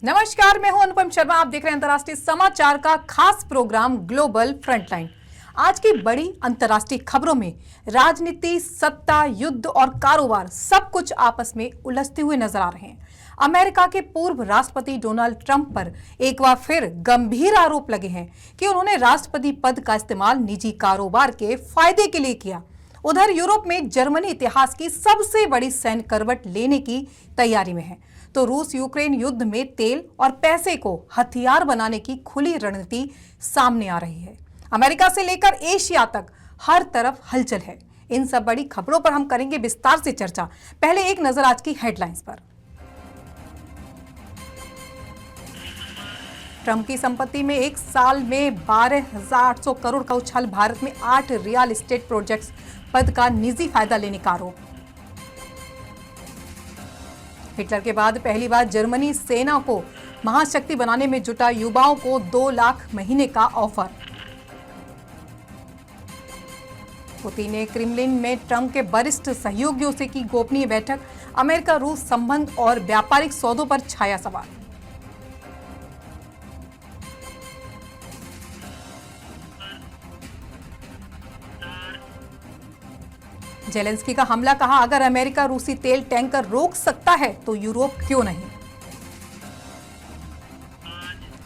नमस्कार, मैं हूं अनुपम शर्मा। आप देख रहे हैं अंतर्राष्ट्रीय समाचार का खास प्रोग्राम ग्लोबल फ्रंटलाइन। आज की बड़ी अंतर्राष्ट्रीय खबरों में राजनीति, सत्ता, युद्ध और कारोबार सब कुछ आपस में उलझते हुए नजर आ रहे हैं। अमेरिका के पूर्व राष्ट्रपति डोनाल्ड ट्रंप पर एक बार फिर गंभीर आरोप लगे हैं कि उन्होंने राष्ट्रपति पद का इस्तेमाल निजी कारोबार के फायदे के लिए किया। उधर यूरोप में जर्मनी इतिहास की सबसे बड़ी सैन्य करवट लेने की तैयारी में है, तो रूस यूक्रेन युद्ध में तेल और पैसे को हथियार बनाने की खुली रणनीति सामने आ रही है। अमेरिका से लेकर एशिया तक हर तरफ हलचल है। इन सब बड़ी खबरों पर हम करेंगे विस्तार से चर्चा। पहले एक नजर आज की हेडलाइंस पर। ट्रंप की संपत्ति में एक साल में 12,800 करोड़ का उछाल। भारत में 8 रियल एस्टेट प्रोजेक्ट्स पद का निजी फायदा लेने का आरोप। हिटलर के बाद पहली बार जर्मनी सेना को महाशक्ति बनाने में जुटा। युवाओं को 2 लाख महीने का ऑफर। पुतिन ने क्रेमलिन में ट्रंप के वरिष्ठ सहयोगियों से की गोपनीय बैठक। अमेरिका रूस संबंध और व्यापारिक सौदों पर छाया सवाल। जेलेंस्की का हमला, कहा अगर अमेरिका रूसी तेल टैंकर रोक सकता है तो यूरोप क्यों नहीं।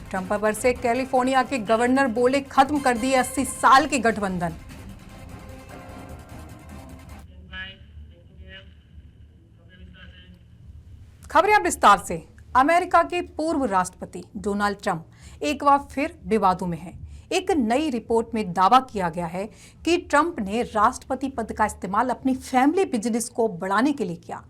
ट्रंप पर बरसे कैलिफोर्निया के गवर्नर, बोले खत्म कर दिए 80 साल के गठबंधन। खबरें अब विस्तार से। अमेरिका के पूर्व राष्ट्रपति डोनाल्ड ट्रंप एक बार फिर विवादों में हैं। एक नई रिपोर्ट में दावा किया गया है कि ट्रंप ने राष्ट्रपति पद का इस्तेमाल अपनी फैमिली बिजनेस को बढ़ाने के लिए किया।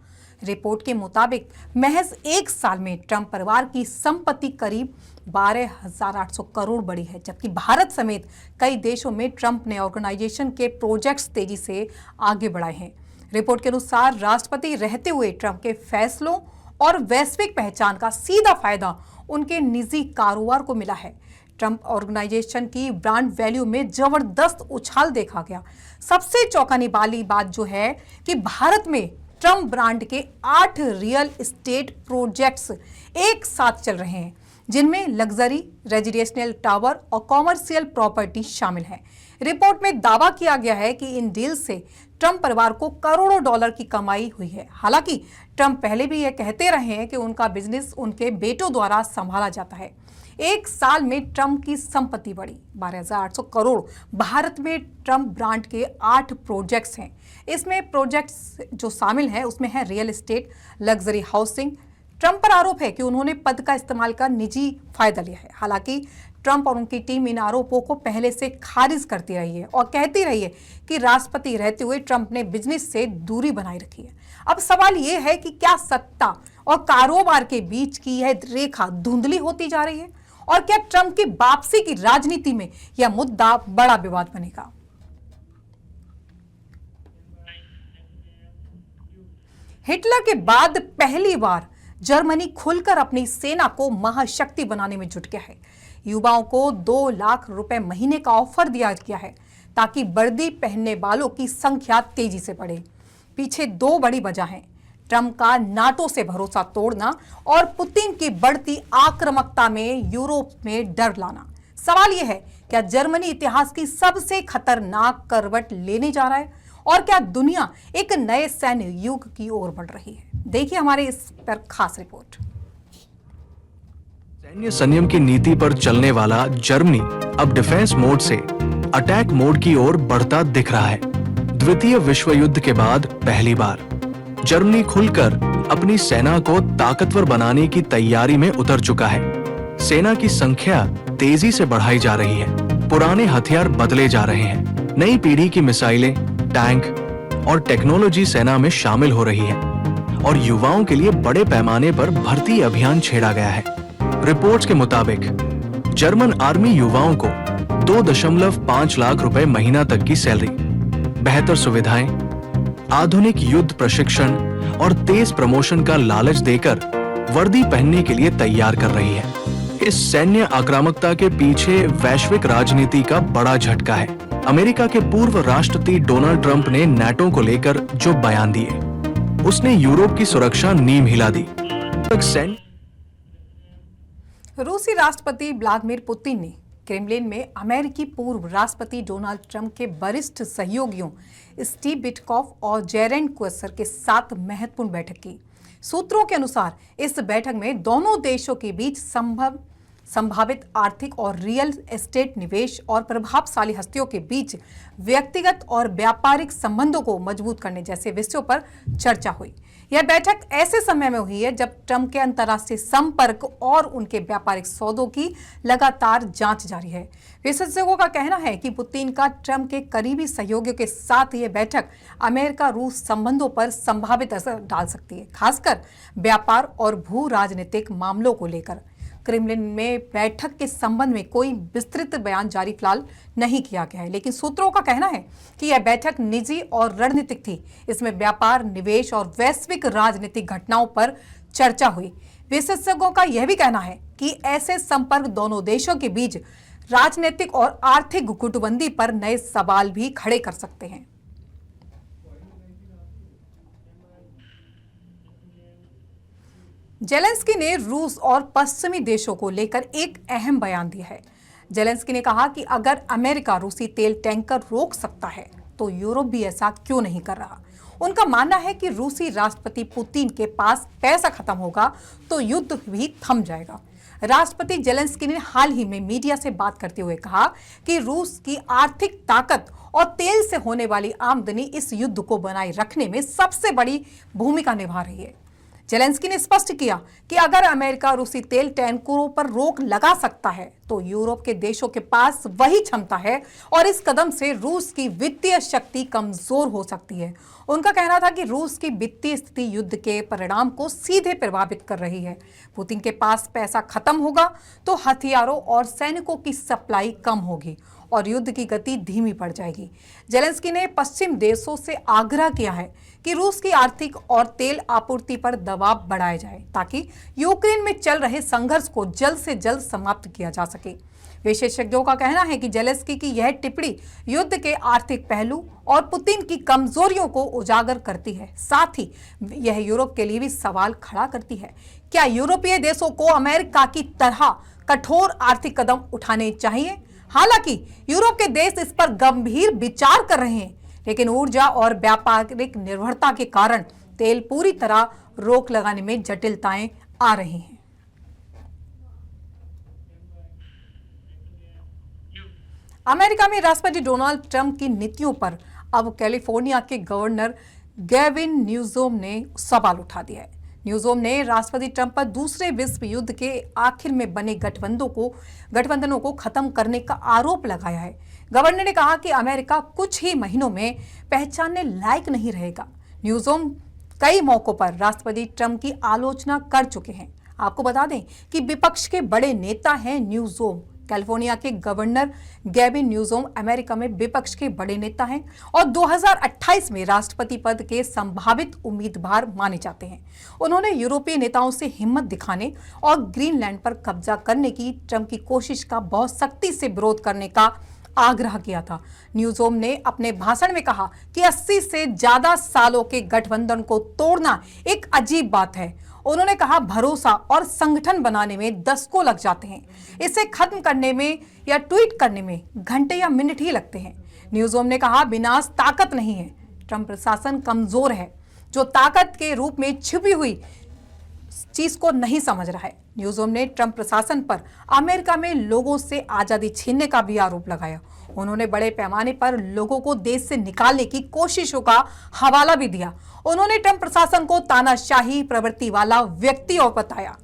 रिपोर्ट के मुताबिक महज एक साल में ट्रंप परिवार की संपत्ति करीब 12,800 करोड़ बढ़ी है, जबकि भारत समेत कई देशों में ट्रंप ने ऑर्गेनाइजेशन के प्रोजेक्ट्स तेजी से आगे बढ़ाए हैं। रिपोर्ट के अनुसार राष्ट्रपति रहते हुए ट्रंप के फैसलों और वैश्विक पहचान का सीधा फायदा उनके निजी कारोबार को मिला है। ट्रंप ऑर्गेनाइजेशन की ब्रांड वैल्यू में जबरदस्त उछाल देखा गया। सबसे चौंकाने वाली बात जो है कि भारत में ट्रंप ब्रांड के 8 रियल एस्टेट प्रोजेक्ट्स एक साथ चल रहे हैं, जिनमें लग्जरी, रेजिडेंशियल टावर और कॉमर्शियल प्रॉपर्टी शामिल है। रिपोर्ट में दावा किया गया है कि इन डील से ट्रंप परिवार को करोड़ों डॉलर की कमाई हुई है। हालांकि ट्रंप पहले भी यह कहते रहे हैं कि उनका बिजनेस उनके बेटों द्वारा संभाला जाता है। एक साल में ट्रंप की संपत्ति बढ़ी 12,800 करोड़। भारत में ट्रंप ब्रांड के 8 प्रोजेक्ट्स हैं। इसमें प्रोजेक्ट्स जो शामिल हैं उसमें है real estate, luxury housing. Trump पर आरोप है कि उन्होंने पद का इस्तेमाल कर निजी फायदा लिया है। हालांकि ट्रंप और उनकी टीम इन आरोपों को पहले से खारिज करती रही है और कहती रही है कि राष्ट्रपति रहते हुए ट्रंप ने बिजनेस से दूरी बनाए रखी है। अब सवाल यह है कि क्या सत्ता और कारोबार के बीच की यह रेखा धुंधली होती जा रही है, और क्या ट्रंप की वापसी की राजनीति में यह मुद्दा बड़ा विवाद बनेगा। हिटलर के बाद पहली बार जर्मनी खुलकर अपनी सेना को महाशक्ति बनाने में जुट गया है। युवाओं को 2 लाख रुपए महीने का ऑफर दिया गया है ताकि वर्दी पहनने वालों की संख्या तेजी से बढ़े। पीछे 2 बड़ी वजह हैं: ट्रंप का नाटो से भरोसा तोड़ना और पुतिन की बढ़ती आक्रामकता में यूरोप में डर लाना। सवाल यह है, क्या जर्मनी इतिहास की सबसे खतरनाक करवट लेने जा रहा है, और क्या दुनिया एक नए सैन्य युग की ओर बढ़ रही है? देखिए हमारे इस पर खास रिपोर्ट। सैन्य संयम की नीति पर चलने वाला जर्मनी अब डिफेंस मोड से अटैक मोड की ओर बढ़ता दिख रहा है। द्वितीय विश्व युद्ध के बाद पहली बार जर्मनी खुलकर अपनी सेना को ताकतवर बनाने की तैयारी में उतर चुका है। सेना की संख्या तेजी से बढ़ाई जा रही है। पुराने हथियार बदले जा रहे हैं। नई पीढ़ी की मिसाइलें, टैंक और टेक्नोलॉजी सेना में शामिल हो रही है, और युवाओं के लिए बड़े पैमाने पर भर्ती अभियान छेड़ा गया है। रिपोर्ट्स के मुताबिक जर्मन आर्मी युवाओं को 2.5 लाख रुपए महीना तक की सैलरी, बेहतर सुविधाएं, आधुनिक युद्ध प्रशिक्षण और तेज प्रमोशन का लालच देकर वर्दी पहनने के लिए तैयार कर रही है। इस सैन्य आक्रामकता के पीछे वैश्विक राजनीति का बड़ा झटका है। अमेरिका के पूर्व राष्ट्रपति डोनाल्ड ट्रंप ने नाटो को लेकर जो बयान दिए, उसने यूरोप की सुरक्षा नींव हिला दी। रूसी राष्ट्रपति व्लादिमीर पुतिन ने क्रेमलिन में अमेरिकी पूर्व राष्ट्रपति डोनाल्ड ट्रंप के वरिष्ठ सहयोगियों स्टीव विटकॉफ और जेरेड कुशनर के साथ महत्वपूर्ण बैठक की। सूत्रों के अनुसार इस बैठक में दोनों देशों के बीच संभावित आर्थिक और रियल एस्टेट निवेश और प्रभावशाली हस्तियों के बीच व्यक्तिगत और व्यापारिक संबंधों को मजबूत करने जैसे विषयों पर चर्चा हुई। यह बैठक ऐसे समय में हुई है जब ट्रंप के अंतर्राष्ट्रीय संपर्क और उनके व्यापारिक सौदों की लगातार जांच जारी है। विशेषज्ञों का कहना है कि पुतिन का ट्रंप के करीबी सहयोगियों के साथ यह बैठक अमेरिका रूस संबंधों पर संभावित असर डाल सकती है, खासकर व्यापार और भू राजनीतिक मामलों को लेकर। क्रेमलिन में बैठक के संबंध में कोई विस्तृत बयान जारी फिलहाल नहीं किया गया है, लेकिन सूत्रों का कहना है कि यह बैठक निजी और रणनीतिक थी। इसमें व्यापार, निवेश और वैश्विक राजनीतिक घटनाओं पर चर्चा हुई। विशेषज्ञों का यह भी कहना है कि ऐसे संपर्क दोनों देशों के बीच राजनीतिक और आर्थिक गुटबंदी पर नए सवाल भी खड़े कर सकते हैं। जेलेंस्की ने रूस और पश्चिमी देशों को लेकर एक अहम बयान दिया है। जेलेंस्की ने कहा कि अगर अमेरिका रूसी तेल टैंकर रोक सकता है तो यूरोप भी ऐसा क्यों नहीं कर रहा। उनका मानना है कि रूसी राष्ट्रपति पुतिन के पास पैसा खत्म होगा तो युद्ध भी थम जाएगा। राष्ट्रपति जेलेंस्की ने हाल ही में मीडिया से बात करते हुए कहा कि रूस की आर्थिक ताकत और तेल से होने वाली आमदनी इस युद्ध को बनाए रखने में सबसे बड़ी भूमिका निभा रही है। जेलेंस्की ने स्पष्ट किया कि अगर अमेरिका रूसी तेल टैंकरों पर रोक लगा सकता है तो यूरोप के देशों के पास वही क्षमता है और इस कदम से रूस की वित्तीय शक्ति कमजोर हो सकती है। उनका कहना था कि रूस की वित्तीय स्थिति युद्ध के परिणाम को सीधे प्रभावित कर रही है। पुतिन के पास पैसा खत्म होगा तो हथियारों और सैनिकों की सप्लाई कम होगी और युद्ध की गति धीमी पड़ जाएगी। जेलेंस्की ने पश्चिम देशों से आग्रह किया है कि रूस की आर्थिक और तेल आपूर्ति पर दबाव बढ़ाया जाए ताकि यूक्रेन में चल रहे संघर्ष को जल्द से जल्द समाप्त किया जा सके। विशेषज्ञों का कहना है कि जेलेंस्की की यह टिप्पणी युद्ध के आर्थिक पहलू और पुतिन की कमजोरियों को उजागर करती है। साथ ही यह यूरोप के लिए भी सवाल खड़ा करती है, क्या यूरोपीय देशों को अमेरिका की तरह कठोर आर्थिक कदम उठाने चाहिए। हालांकि यूरोप के देश इस पर गंभीर विचार कर रहे हैं, लेकिन ऊर्जा और व्यापारिक निर्भरता के कारण तेल पूरी तरह रोक लगाने में जटिलताएं आ रही हैं। अमेरिका में राष्ट्रपति डोनाल्ड ट्रंप की नीतियों पर अब कैलिफोर्निया के गवर्नर गैविन न्यूसोम ने सवाल उठा दिया है। न्यूसोम ने राष्ट्रपति ट्रंप पर दूसरे विश्व युद्ध के आखिर में बने गठबंधनों को खत्म करने का आरोप लगाया है। गवर्नर ने कहा कि अमेरिका कुछ ही महीनों में पहचानने लायक नहीं रहेगा। न्यूसोम कई मौकों पर राष्ट्रपति ट्रंप की आलोचना कर चुके हैं। आपको बता दें कि विपक्ष के बड़े नेता हैं न्यूसोम। कैलिफोर्निया के गवर्नर गैविन न्यूसोम अमेरिका में विपक्ष के बड़े नेता हैं और 2028 में राष्ट्रपति पद के संभावित उम्मीदवार माने जाते हैं। उन्होंने यूरोपीय नेताओं से हिम्मत दिखाने और ग्रीनलैंड पर कब्जा करने की ट्रंप की कोशिश का बहुत सख्ती से विरोध करने का आग्रह किया था। न्यूसोम ने अपने भाषण में कहा कि 80 से ज्यादा सालों के गठबंधन को तोड़ना एक अजीब बात है। उन्होंने कहा, भरोसा और संगठन बनाने में दशकों लग जाते हैं, इसे खत्म करने में या ट्वीट करने में घंटे या मिनट ही लगते हैं। न्यूसोम ने कहा, विनाश ताकत नहीं है, ट्रंप प्रशासन कमजोर है, जो ताकत के रूप में छिपी हुई चीज को नहीं समझ रहा है। न्यूसोम ने ट्रंप प्रशासन पर अमेरिका में लोगों से आजादी छीनने का भी आरोप लगाया। उन्होंने बड़े पैमाने पर लोगों को देश से निकालने की कोशिशों का हवाला भी दिया। उन्होंने ट्रंप प्रशासन को तानाशाही प्रवृत्ति वाला व्यक्ति और बताया।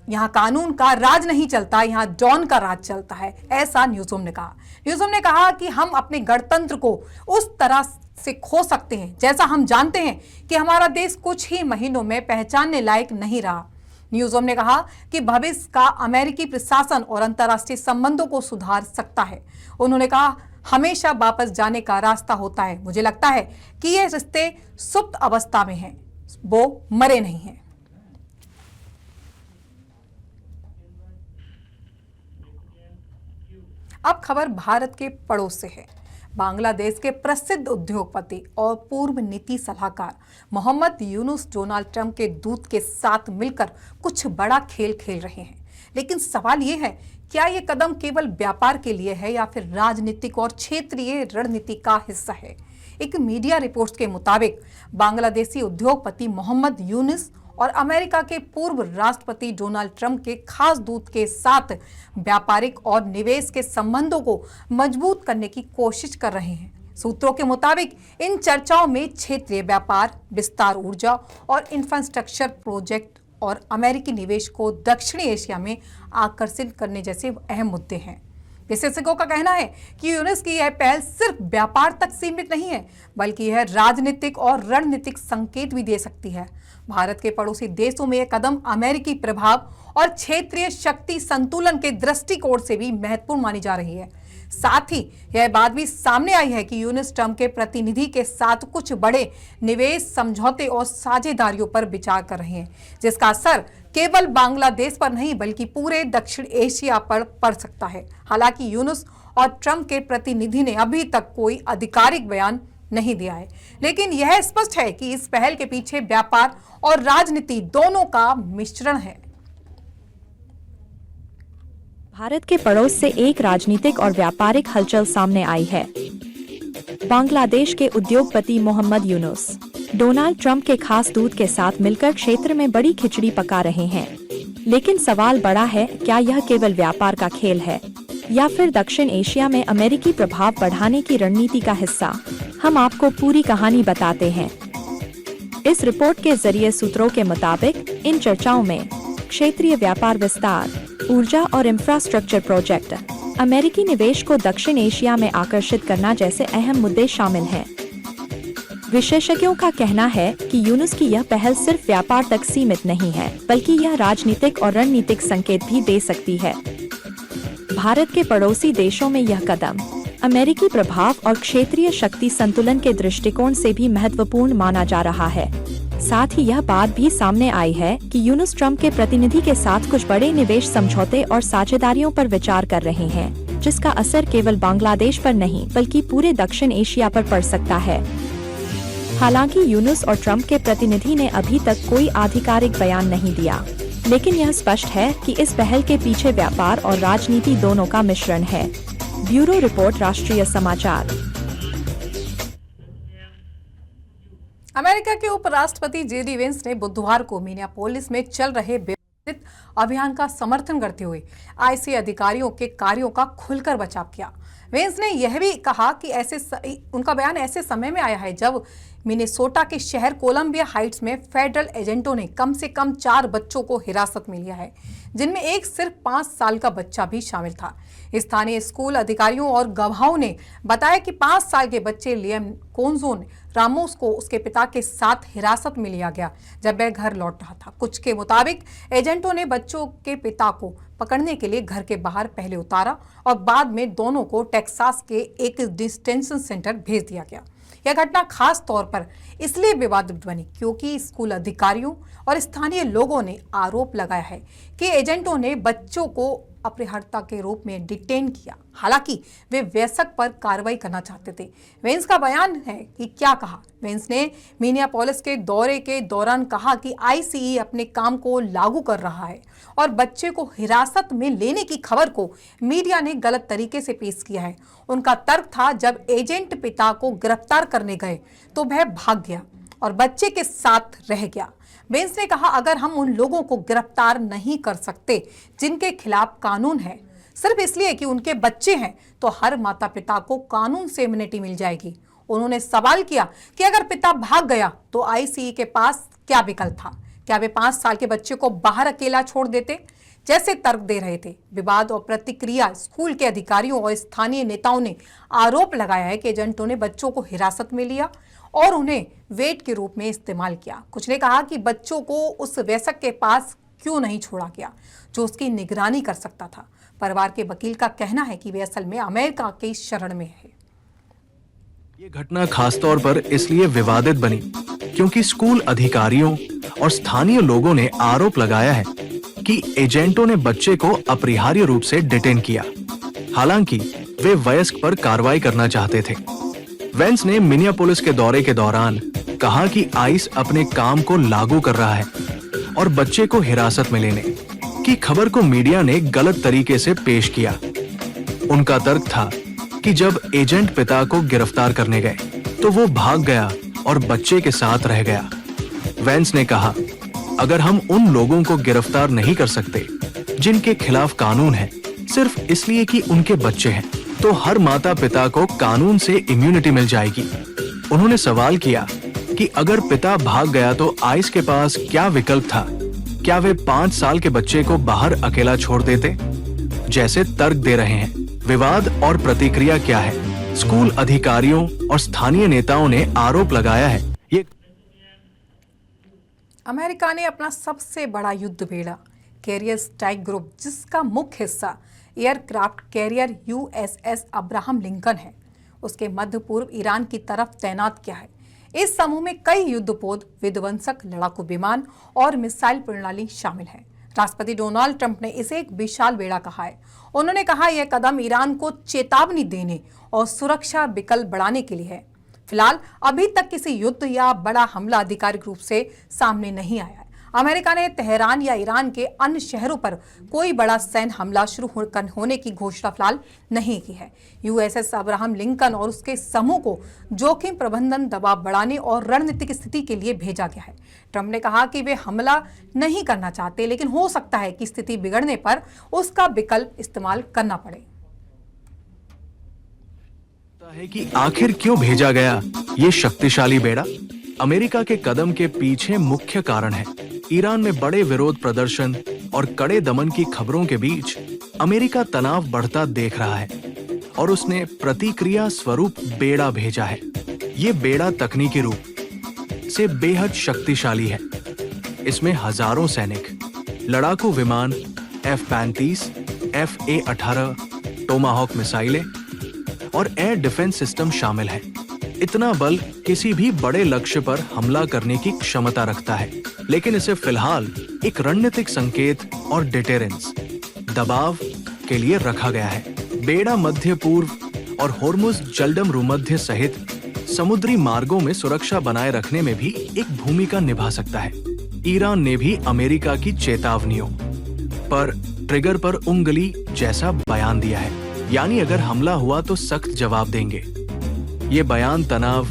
यहाँ कानून का राज नहीं चलता, यहाँ डॉन का राज चलता है, ऐसा न्यूसोम ने कहा। न्यूसोम ने कहा कि हम अपने गणतंत्र को उस तरह से खो सकते हैं जैसा हम जानते हैं कि हमारा देश कुछ ही महीनों में पहचानने लायक नहीं रहा। न्यूसोम ने कहा कि भविष्य का अमेरिकी प्रशासन और अंतर्राष्ट्रीय संबंधों को सुधार सकता है। उन्होंने कहा, हमेशा वापस जाने का रास्ता होता है। मुझे लगता है कि ये रिश्ते सुप्त अवस्था में हैं, वो मरे नहीं हैं। अब खबर भारत के पड़ोस से है। बांग्लादेश के प्रसिद्ध उद्योगपति और पूर्व नीति सलाहकार मोहम्मद यूनुस डोनाल्ड ट्रंप के दूत के साथ मिलकर कुछ बड़ा खेल खेल रहे हैं। लेकिन सवाल ये है, क्या ये कदम केवल व्यापार के लिए है या फिर राजनीतिक और क्षेत्रीय रणनीति का हिस्सा है? एक मीडिया रिपोर्ट्स के मुताबिक बांग्लादेशी उद्योगपति मोहम्मद यूनुस और अमेरिका के पूर्व राष्ट्रपति डोनाल्ड ट्रंप के खास दूत के साथ व्यापारिक और निवेश के संबंधों को मजबूत करने की कोशिश कर रहे हैं। सूत्रों के मुताबिक इन चर्चाओं में क्षेत्रीय व्यापार, विस्तार, ऊर्जा और इंफ्रास्ट्रक्चर प्रोजेक्ट और अमेरिकी निवेश को दक्षिणी एशिया में आकर्षित करने जैसे अहम मुद्दे हैं। विशेषज्ञों का कहना है कि यूनुस की यह पहल सिर्फ व्यापार तक सीमित नहीं है, बल्कि यह राजनीतिक और रणनीतिक संकेत भी दे सकती है। भारत के पड़ोसी देशों में यह कदम अमेरिकी प्रभाव और क्षेत्रीय शक्ति संतुलन के दृष्टिकोण से भी महत्वपूर्ण मानी जा रही है। साथ ही यह बात भी सामने आई है कि यूनुस ट्रंप के प्रतिनिधि के साथ कुछ बड़े निवेश समझौते और साझेदारियों पर विचार कर रहे हैं, जिसका असर केवल बांग्लादेश पर नहीं बल्कि पूरे दक्षिण एशिया पर पड़ सकता है। हालांकि यूनुस और ट्रंप के प्रतिनिधि ने अभी तक कोई आधिकारिक बयान नहीं दिया है, लेकिन यह स्पष्ट है कि इस पहल के पीछे व्यापार और राजनीति दोनों का मिश्रण है। भारत के पड़ोस से एक राजनीतिक और व्यापारिक हलचल सामने आई है। बांग्लादेश के उद्योगपति मोहम्मद यूनुस डोनाल्ड ट्रंप के खास दूत के साथ मिलकर क्षेत्र में बड़ी खिचड़ी पका रहे हैं। लेकिन सवाल बड़ा है, क्या यह केवल व्यापार का खेल है या फिर दक्षिण एशिया में अमेरिकी प्रभाव बढ़ाने की रणनीति का हिस्सा? हम आपको पूरी कहानी बताते हैं। इस रिपोर्ट के जरिए सूत्रों के मुताबिक इन चर्चाओं में क्षेत्रीय व्यापार, विस्तार, ऊर्जा और इंफ्रास्ट्रक्चर प्रोजेक्ट, अमेरिकी निवेश को दक्षिण एशिया में आकर्षित करना जैसे अहम मुद्दे शामिल हैं। विशेषज्ञों का कहना है कि यूनुस की यह पहल सिर्फ व्यापार तक सीमित नहीं है, बल्कि यह राजनीतिक और रणनीतिक संकेत भी दे सकती है। भारत के पड़ोसी देशों में यह कदम अमेरिकी प्रभाव और क्षेत्रीय शक्ति संतुलन के दृष्टिकोण से भी महत्वपूर्ण माना जा रहा है। साथ ही यह बात भी सामने आई है कि यूनुस ट्रंप के प्रतिनिधि के साथ कुछ बड़े निवेश समझौते और साझेदारियों पर विचार कर रहे हैं, जिसका असर केवल बांग्लादेश पर नहीं बल्कि पूरे दक्षिण एशिया पर पड़ सकता है। हालांकि यूनुस और ट्रंप के प्रतिनिधि ने अभी तक कोई आधिकारिक बयान नहीं दिया, लेकिन यह स्पष्ट है कि इस पहल के पीछे व्यापार और राजनीति दोनों का मिश्रण है। ब्यूरो रिपोर्ट, राष्ट्रीय समाचार। अमेरिका के उपराष्ट्रपति जेडी वेंस ने बुधवार को मिनियापोलिस में चल रहे विवादित अभियान का समर्थन करते हुए आईसी अधिकारियों के कार्यों का खुलकर बचाव किया। वेंस ने यह भी कहा कि उनका बयान ऐसे समय में आया है जब मिनेसोटा के शहर कोलंबिया हाइट्स में फेडरल एजेंटों ने कम से कम 4 बच्चों को हिरासत में लिया है, जिनमें एक सिर्फ 5 साल का बच्चा भी शामिल था। स्थानीय स्कूल अधिकारियों और गवाहों ने बताया कि 5 साल के बच्चे लियम कोंजोन रामोस को उसके पिता के साथ हिरासत में लिया गया जब वह घर लौट रहा था। कुछ के मुताबिक एजेंटों ने बच्चों के पिता को पकड़ने के लिए घर के बाहर पहले उतारा और बाद में दोनों को टेक्सास के एक डिटेंशन सेंटर भेज दिया गया। यह घटना खास तौर पर इसलिए विवादित बनी क्योंकि स्कूल अधिकारियों और स्थानीय लोगों ने आरोप लगाया है कि एजेंटों ने बच्चों को अपहर्ता के रूप में डिटेन किया, हालांकि वे वयस्क पर कार्रवाई करना चाहते थे। वेंस का बयान है कि क्या कहा। वेंस ने मिनियापोलिस के दौरे के दौरान कहा कि आईसीई अपने काम को लागू कर रहा है और बच्चे को हिरासत में लेने की खबर को मीडिया ने गलत तरीके से पेश किया है। उनका तर्क था, जब एजेंट पिता को गिरफ्तार करने गए तो वह भाग गया और बच्चे के साथ रह गया। वेंस ने कहा, अगर हम उन लोगों को गिरफ्तार नहीं कर सकते जिनके खिलाफ कानून है सिर्फ इसलिए कि उनके बच्चे हैं, तो हर माता पिता को कानून से इम्यूनिटी मिल जाएगी। उन्होंने सवाल किया कि अगर पिता भाग गया तो आईसीई के पास क्या विकल्प था? क्या वे 5 साल के बच्चे को बाहर अकेला छोड़ देते? जैसे तर्क दे रहे थे। विवाद और प्रतिक्रिया स्कूल के अधिकारियों और स्थानीय नेताओं ने आरोप लगाया है कि एजेंटों ने बच्चों को हिरासत में लिया और उन्हें वेट के रूप में इस्तेमाल किया। कुछ ने कहा कि बच्चों को उस वयस्क के पास क्यों नहीं छोड़ा गया जो उसकी निगरानी कर सकता था। परिवार के वकील का कहना है कि वे असल में अमेरिका की शरण में है। ये घटना खासतौर पर इसलिए विवादित बनी क्योंकि स्कूल अधिकारियों और स्थानीय लोगों ने आरोप लगाया है कि एजेंटों ने बच्चे को अपरिहार्य रूप से डिटेन किया, हालांकि वे वयस्क पर कार्रवाई करना चाहते थे। वेंस ने मिनियापोलिस के दौरे के दौरान कहा कि आइस अपने काम को लागू कर रहा है और बच्चे को हिरासत में लेने कि खबर को मीडिया ने गलत तरीके से पेश किया। उनका तर्क था कि जब एजेंट पिता को गिरफ्तार करने गए तो वो भाग गया और बच्चे के साथ रह गया। वेंस ने कहा, अगर हम उन लोगों को गिरफ्तार नहीं कर सकते जिनके खिलाफ कानून है, सिर्फ इसलिए कि उनके बच्चे हैं, तो हर माता पिता को कानून से इम्यूनिटी मिल जाएगी। उन्होंने सवाल किया कि अगर पिता भाग गया तो आइस के पास क्या विकल्प था? क्या वे 5 साल के बच्चे को बाहर अकेला छोड़ देते? जैसे तर्क दे रहे हैं। विवाद और प्रतिक्रिया क्या है? स्कूल अधिकारियों और स्थानीय नेताओं ने आरोप लगाया है ये अमेरिका ने अपना सबसे बड़ा युद्ध बेड़ा कैरियर स्ट्राइक ग्रुप, जिसका मुख्य हिस्सा aircraft carrier USS Abraham Lincoln है, उसके मध्य पूर्व ईरान की तरफ तैनात किया है। इस समूह में कई युद्धपोत, विध्वंसक लड़ाकू विमान और मिसाइल प्रणाली शामिल है। राष्ट्रपति डोनाल्ड ट्रंप ने इसे एक विशाल बेड़ा कहा है। उन्होंने कहा, यह कदम ईरान को चेतावनी देने और सुरक्षा विकल्प बढ़ाने के लिए है। फिलहाल अभी तक किसी युद्ध या बड़ा हमला आधिकारिक रूप से सामने नहीं आया है। अमेरिका ने तेहरान या ईरान के अन्य शहरों पर कोई बड़ा सैन्य हमला शुरू होने की घोषणा फिलहाल नहीं की है। USS अब्राहम लिंकन और उसके समूह को जोखिम प्रबंधन, दबाव बढ़ाने और रणनीतिक स्थिति के लिए भेजा गया है। ट्रंप ने कहा कि वे हमला नहीं करना चाहते, लेकिन हो सकता है कि स्थिति बिगड़ने पर उसका विकल्प इस्तेमाल करना पड़े। है कि आखिर क्यों भेजा गया ये शक्तिशाली बेड़ा? अमेरिका के कदम के पीछे मुख्य कारण है ईरान में बड़े विरोध प्रदर्शन और कड़े दमन की खबरों के बीच अमेरिका तनाव बढ़ता देख रहा है और उसने प्रतिक्रिया स्वरूप बेड़ा भेजा है। ये बेड़ा तकनीकी रूप से बेहद शक्तिशाली है। इसमें हजारों सैनिक, लड़ाकू विमान, F-35, FA-18, टोमाहॉक मिसाइलें और एयर डिफेंस सिस्टम शामिल है। इतना बल किसी भी बड़े लक्ष्य पर हमला करने की क्षमता रखता है, लेकिन इसे फिलहाल एक रणनीतिक संकेत और डिटेरेंस, दबाव के लिए रखा गया है। बेड़ा मध्य पूर्व और होर्मुज जलडम भूमध्य सहित समुद्री मार्गों में सुरक्षा बनाए रखने में भी एक भूमिका निभा सकता है। ईरान ने भी अमेरिका की चेतावनियों पर ट्रिगर पर उंगली जैसा बयान दिया है, यानी अगर हमला हुआ तो सख्त जवाब देंगे। ये बयान तनाव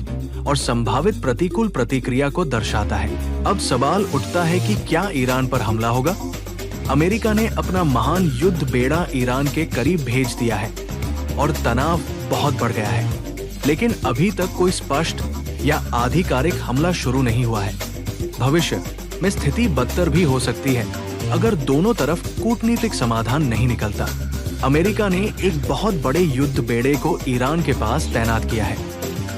और संभावित प्रतिकूल प्रतिक्रिया को दर्शाता है। अब सवाल उठता है कि क्या ईरान पर हमला होगा? अमेरिका ने अपना महान युद्ध बेड़ा ईरान के करीब भेज दिया है और तनाव बहुत बढ़ गया है, लेकिन अभी तक कोई स्पष्ट या आधिकारिक हमला शुरू नहीं हुआ है। भविष्य में स्थिति बदतर भी हो सकती है अगर दोनों तरफ कूटनीतिक समाधान नहीं निकलता। अमेरिका ने एक बहुत बड़े युद्ध बेड़े को ईरान के पास तैनात किया है।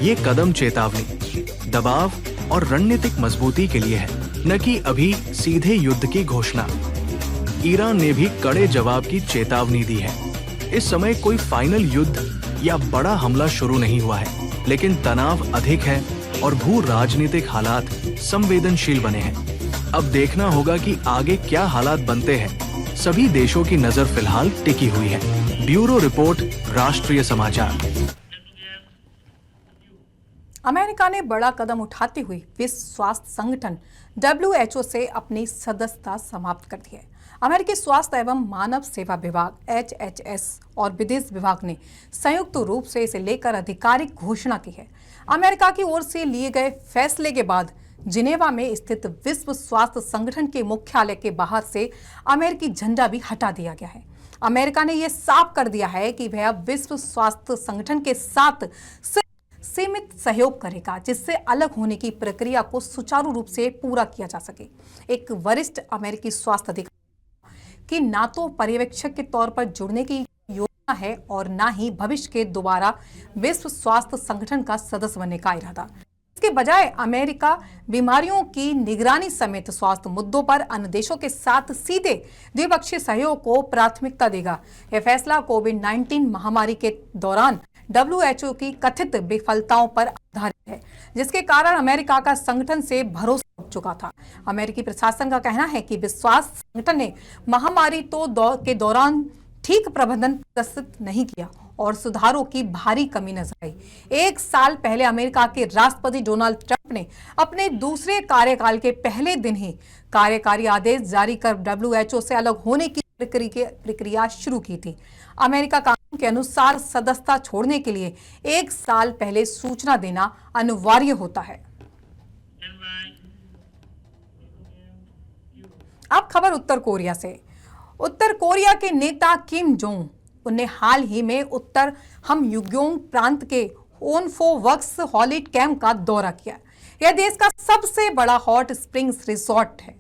ये कदम चेतावनी, दबाव और रणनीतिक मजबूती के लिए है, न कि अभी सीधे युद्ध की घोषणा। ईरान ने भी कड़े जवाब की चेतावनी दी है। इस समय कोई फाइनल युद्ध या बड़ा हमला शुरू नहीं हुआ है, लेकिन तनाव अधिक है और भू राजनीतिक हालात संवेदनशील बने हैं। अब देखना होगा कि आगे क्या हालात बनते हैं। सभी देशों की नजर फिलहाल टिकी हुई है। ब्यूरो रिपोर्ट, राष्ट्रीय समाचार। अमेरिका ने बड़ा कदम उठाते हुए विश्व स्वास्थ्य संगठन WHO से अपनी सदस्यता समाप्त कर दी है। अमेरिकी स्वास्थ्य एवं मानव सेवा विभाग HHS और विदेश विभाग ने संयुक्त रूप से इसे लेकर आधिकारिक घोषणा की है। अमेरिका की ओर से लिए गए फैसले के बाद जिनेवा में स्थित विश्व स्वास्थ्य संगठन के मुख्यालय के बाहर से अमेरिकी झंडा भी हटा दिया गया है। अमेरिका ने यह साफ कर दिया है कि वह अब विश्व स्वास्थ्य संगठन के साथ सीमित सहयोग करेगा, जिससे अलग होने की प्रक्रिया को सुचारू रूप से पूरा किया जा सके। एक वरिष्ठ अमेरिकी स्वास्थ्य अधिकारी कि ना तो पर्यवेक्षक के तौर पर जुड़ने की योजना है और ना ही भविष्य के दोबारा विश्व स्वास्थ्य संगठन का सदस्य बनने का इरादा। इसके बजाय अमेरिका बीमारियों की निगरानी समेत स्वास्थ्य मुद्दों पर अन्य देशों के साथ सीधे द्विपक्षीय सहयोग को प्राथमिकता देगा। यह फैसला कोविड-19 महामारी के दौरान WHO की कथित विफलताओं पर आधारित है, जिसके कारण अमेरिका का संगठन से भरोसा उठ चुका था। अमेरिकी प्रशासन का कहना है कि विश्व स्वास्थ्य संगठन ने महामारी के दौरान ठीक प्रबंधन प्रदर्शित नहीं किया और सुधारों की भारी कमी नजर आई। 1 साल पहले अमेरिका के राष्ट्रपति डोनाल्ड ट्रंप ने अपने दूसरे कार्यकाल के पहले दिन ही कार्यकारी आदेश जारी कर WHO से अलग होने की प्रक्रिया शुरू की थी। अमेरिका कानून के अनुसार सदस्यता छोड़ने के लिए 1 साल पहले सूचना देना अनिवार्य होता है। अब खबर उत्तर कोरिया से। उत्तर कोरिया के नेता किम जोंग उन्हें हाल ही में उत्तर हमयुग्योंग प्रांत के ओनफोवर्क्स हॉलिडे कैंप का दौरा किया। यह देश का सबसे बड़ा हॉट स्प्रिंग्स रिसोर्ट है।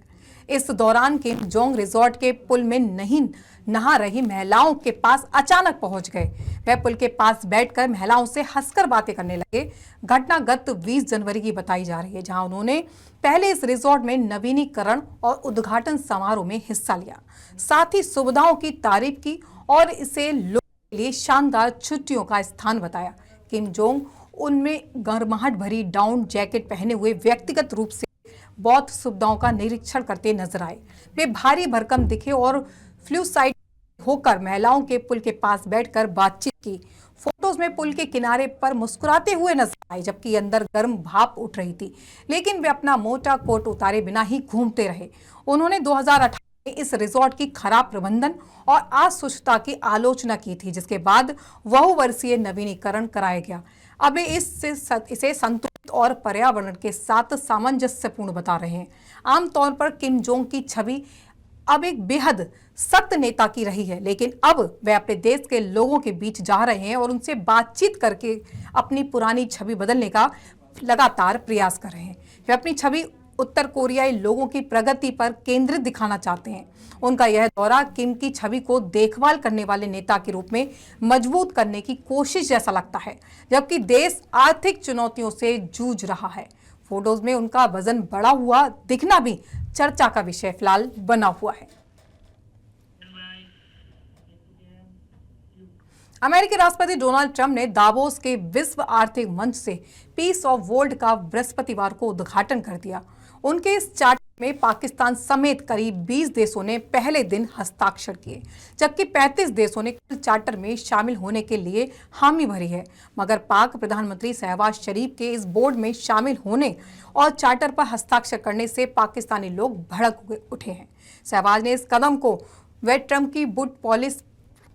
इस दौरान किम जोंग रिसोर्ट के पुल में नहीं नहा रही महिलाओं के पास अचानक पहुंच गए। वह पुल के पास बैठकर महिलाओं से हंसकर बातें करने लगे। घटना गत 20 जनवरी की बताई जा रही है, जहां उन्होंने पहले इस रिसोर्ट में नवीनीकरण और उद्घाटन समारोह में हिस्सा लिया। साथ ही सुविधाओं की तारीफ की और इसे लोगों के लिए शानदार छुट्टियों का स्थान बताया। किम जोंग उनमें गर्माहट भरी डाउन जैकेट पहने हुए व्यक्तिगत रूप से बौद्ध सुविधाओं का निरीक्षण करते नजर आए। वे भारी भरकम दिखे और फ्लूसाइड होकर महिलाओं के पुल के पास बैठकर बातचीत की। फोटोज में पुल के किनारे पर मुस्कुराते हुए नजर आए, जबकि अंदर गर्म भाप उठ रही थी, लेकिन वे अपना मोटा कोट उतारे बिना ही घूमते रहे। उन्होंने 2018 में इस रिसोर्ट की खराब प्रबंधन और अस्वच्छता की आलोचना की थी, जिसके बाद बहुवर्षीय नवीनीकरण कराया गया। अब इसे संतुलित और पर्यावरण के साथ सामंजस्यपूर्ण बता रहे हैं। आमतौर पर किम जोंग की छवि अब एक बेहद सख्त नेता की रही है, लेकिन अब वे अपने देश के लोगों के बीच जा रहे हैं और उनसे बातचीत करके अपनी पुरानी छवि बदलने का लगातार प्रयास कर रहे हैं। वे अपनी छवि उत्तर कोरियाई लोगों की प्रगति पर केंद्रित दिखाना चाहते हैं। उनका यह दौरा किम की छवि को देखभाल करने वाले नेता के रूप में मजबूत करने की कोशिश जैसा लगता है, जबकि देश आर्थिक चुनौतियों से जूझ रहा है। फोटोज में उनका वजन बढ़ा हुआ दिखना भी चर्चा का विषय फिलहाल बना हुआ है। अमेरिकी राष्ट्रपति डोनाल्ड ट्रंप ने दावोस के विश्व आर्थिक मंच से पीस ऑफ वर्ल्ड का बृहस्पतिवार को उद्घाटन कर दिया। उनके इस चार्टर में पाकिस्तान समेत करीब 20 देशों ने पहले दिन हस्ताक्षर किए, जबकि 35 देशों ने कुल चार्टर में शामिल होने के लिए हामी भरी है। मगर पाक प्रधानमंत्री शहबाज शरीफ के इस बोर्ड में शामिल होने और चार्टर पर हस्ताक्षर करने से पाकिस्तानी लोग भड़क उठे हैं। शहबाज ने इस कदम को वे ट्रंप की बुट पॉलिश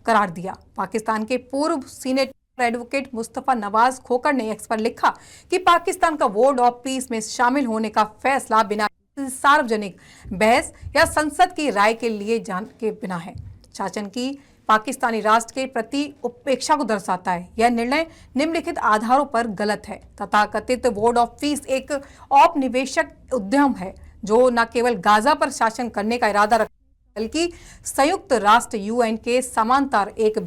करार दिया। पाकिस्तान के पूर्व सीनेटर एडवोकेट मुस्तफा नवाज खोकर ने एक्स पर लिखा कि पाकिस्तान का वर्ड ऑफ पीस में शामिल होने का फैसला बिना सार्वजनिक बहस या संसद की राय के लिए जान के बिना है। शासन की पाकिस्तानी राष्ट्र के प्रति उपेक्षा को दर्शाता है। यह निर्णय निम्नलिखित आधारों पर गलत है। तथाकथित वर्ड ऑफ पीस एक औपनिवेशिक उद्यम है जो न केवल गाजा पर शासन करने का इरादा रखता है, बल्कि संयुक्त राष्ट्र यूएन के समांतर एक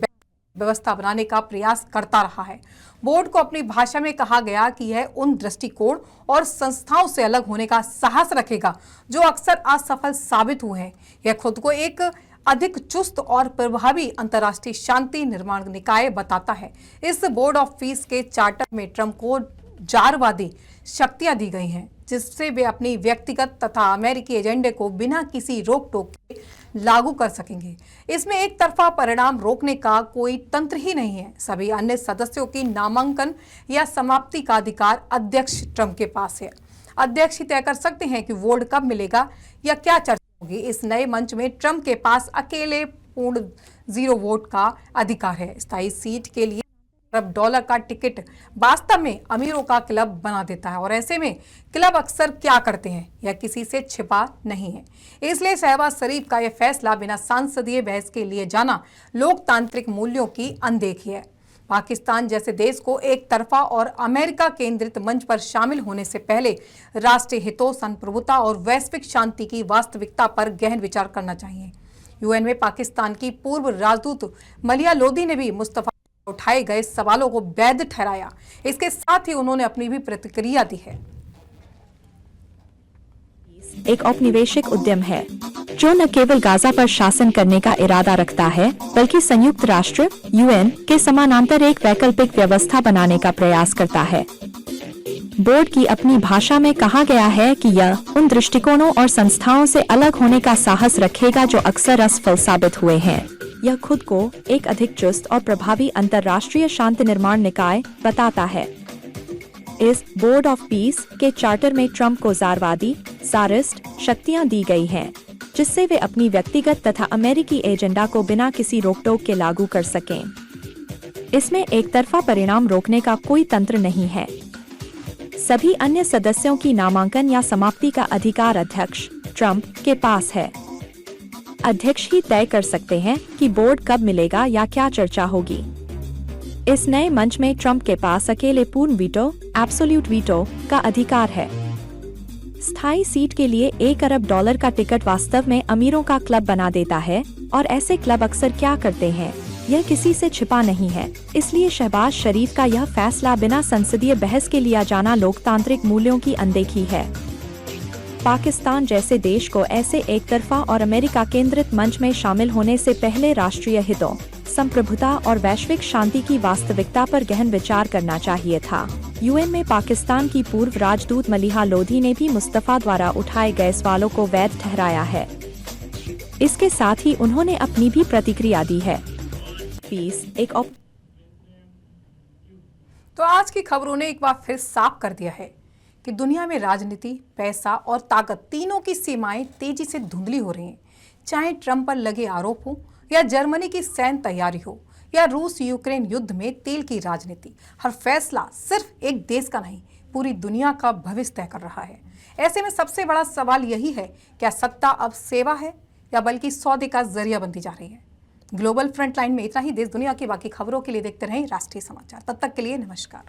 व्यवस्था बनाने का प्रयास करता रहा है। बोर्ड को अपनी भाषा में कहा गया कि यह उन दृष्टिकोण और संस्थाओं से अलग होने का साहस रखेगा जो अक्सर असफल साबित हुए हैं। यह खुद को एक अधिक चुस्त और प्रभावी अंतर्राष्ट्रीय शांति निर्माण निकाय बताता है। इस बोर्ड ऑफ पीस के चार्टर में ट्रंप को जारवादी शक्तियां दी गई हैं, जिससे वे अपनी व्यक्तिगत तथा अमेरिकी एजेंडे को बिना किसी रोक टोक के लागू कर सकेंगे। इसमें एक तरफा परिणाम रोकने का कोई तंत्र ही नहीं है। सभी अन्य सदस्यों की नामांकन या समाप्ति का अधिकार अध्यक्ष ट्रंप के पास है। अध्यक्ष ही तय कर सकते हैं कि वोट कब मिलेगा या क्या चर्चा होगी। इस नए मंच में ट्रंप के पास अकेले पूर्ण 0 वोट का अधिकार है। स्थायी सीट के लिए $1 अरब का टिकट वास्तव में अमीरों का क्लब बना देता है, और ऐसे में क्लब अक्सर क्या करते हैं यह किसी से छिपा नहीं है। इसलिए शहबाज शरीफ का यह फैसला बिना सांसदीय बहस के लिए जाना लोकतांत्रिक मूल्यों की अनदेखी है। पाकिस्तान जैसे देश को एक तरफा और अमेरिका केंद्रित मंच पर शामिल होने से पहले राष्ट्रीय हितों, संप्रभुता और वैश्विक शांति की वास्तविकता पर गहन विचार करना चाहिए। यूएन में पाकिस्तान की पूर्व राजदूत मलिया लोधी ने भी मुस्तफा उठाए गए सवालों को वैध ठहराया। इसके साथ ही उन्होंने अपनी भी प्रतिक्रिया दी है। एक औपनिवेशिक उद्यम है जो न केवल गाजा पर शासन करने का इरादा रखता है, बल्कि संयुक्त राष्ट्र यूएन के समानांतर एक वैकल्पिक व्यवस्था बनाने का प्रयास करता है। बोर्ड की अपनी भाषा में कहा गया है कि यह उन दृष्टिकोणों और संस्थाओं से अलग होने का साहस रखेगा जो अक्सर असफल साबित हुए हैं। यह खुद को एक अधिक चुस्त और प्रभावी अंतर्राष्ट्रीय शांति निर्माण निकाय बताता है। इस बोर्ड ऑफ पीस के चार्टर में ट्रंप को ज़ारवादी ज़ारिस्ट शक्तियां दी गई हैं, जिससे वे अपनी व्यक्तिगत तथा अमेरिकी एजेंडा को बिना किसी रोक-टोक के लागू कर सकें। इसमें एक तरफा परिणाम रोकने का कोई तंत्र नहीं है। सभी अन्य सदस्यों की नामांकन या समाप्ति का अधिकार अध्यक्ष ट्रंप के पास है। अध्यक्ष ही तय कर सकते हैं कि बोर्ड कब मिलेगा या क्या चर्चा होगी। इस नए मंच में ट्रंप के पास अकेले पूर्ण वीटो एब्सोल्यूट वीटो का अधिकार है। स्थायी सीट के लिए $1 अरब का टिकट वास्तव में अमीरों का क्लब बना देता है, और ऐसे क्लब अक्सर क्या करते हैं यह किसी से छिपा नहीं है। इसलिए शहबाज शरीफ का यह फैसला बिना संसदीय बहस के लिया जाना लोकतांत्रिक मूल्यों की अनदेखी है। पाकिस्तान जैसे देश को ऐसे एक तरफा और अमेरिका केंद्रित मंच में शामिल होने से पहले राष्ट्रीय हितों, संप्रभुता और वैश्विक शांति की वास्तविकता पर गहन विचार करना चाहिए था। यूएन में पाकिस्तान की पूर्व राजदूत मलिहा लोधी ने भी मुस्तफा द्वारा उठाए गए सवालों को वैध ठहराया है। इसके साथ ही उन्होंने अपनी भी प्रतिक्रिया दी है। पीस एक तो आज की खबरों ने एक बार फिर साफ कर दिया है कि दुनिया में राजनीति, पैसा और ताकत तीनों की सीमाएं तेजी से धुंधली हो रही हैं। चाहे ट्रंप पर लगे आरोप हो, या जर्मनी की सैन्य तैयारी हो, या रूस यूक्रेन युद्ध में तेल की राजनीति, हर फैसला सिर्फ एक देश का नहीं, पूरी दुनिया का भविष्य तय कर रहा है। ऐसे में सबसे बड़ा सवाल यही है, क्या सत्ता अब सेवा है या बल्कि सौदे का जरिया बनती जा रही है। ग्लोबल फ्रंटलाइन में इतना ही। देश दुनिया की बाकी खबरों के लिए देखते रहें राष्ट्रीय समाचार। तब तक के लिए नमस्कार।